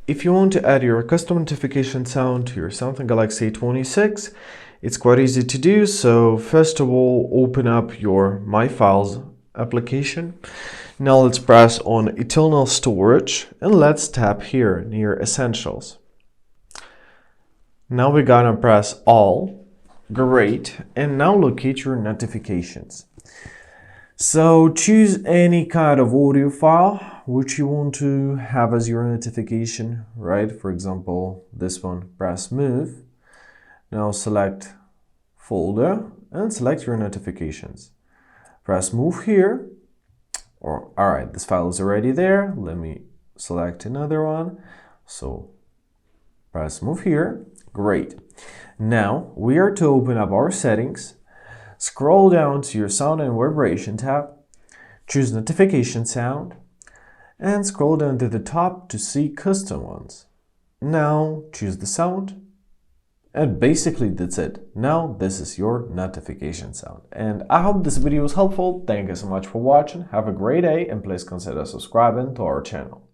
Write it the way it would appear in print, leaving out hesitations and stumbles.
if you want to add your custom notification sound to your Samsung Galaxy A26, it's quite easy to do. So first of all, open up your My Files application. Now let's press on Eternal Storage and let's tap here near Essentials. Now we're gonna press All. Great. And now locate your notifications. So choose any kind of audio file which you want to have as your notification, right? For example, this one, press Move. Now select Folder and select your notifications. Press Move here. All right, this file is already there. Let me select another one. So press Move here. Great. Now we are to open up our settings. Scroll down to your Sound and Vibration tab, choose Notification Sound, and scroll down to the top to see Custom ones. Now choose the sound, and basically that's it. Now this is your notification sound. And I hope this video was helpful. Thank you so much for watching. Have a great day and please consider subscribing to our channel.